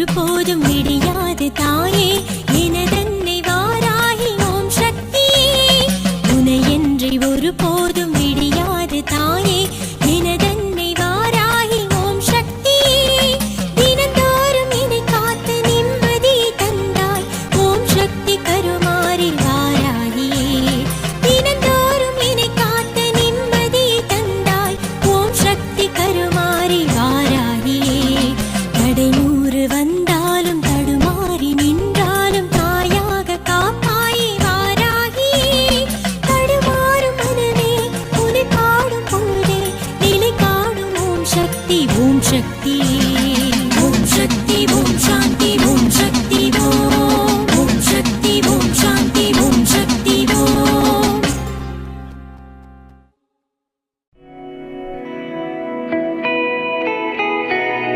ஒருபோதும் விடியாது தாயே எனதன்னை வாராகி ஓம் சக்தியே உனையன்றி ஒருபோதும் விடியாது தாயே எனதன்னை வாராகி ஓம் சக்தியே தினந்தோறும் என்னை காத்து நிம்மதியை தந்தாய் ஓம் சக்தி கருமாறி வாராகியே தினந்தோறும் என்னை காத்து நிம்மதியை தந்தாய் ஓம் சக்தி கருமாறி வாராகியே தடைநூறு வந்தாலும் தடுமாறி நின்றாலும் தாயாக காப்பாயே வாராகியே தடுமாறும் மனமே உன்னை பாடும் பொழுதே நிலை காணும் ஓம் சக்தி ஓம் சக்தி ஓம் சக்தி ஓம் சக்தி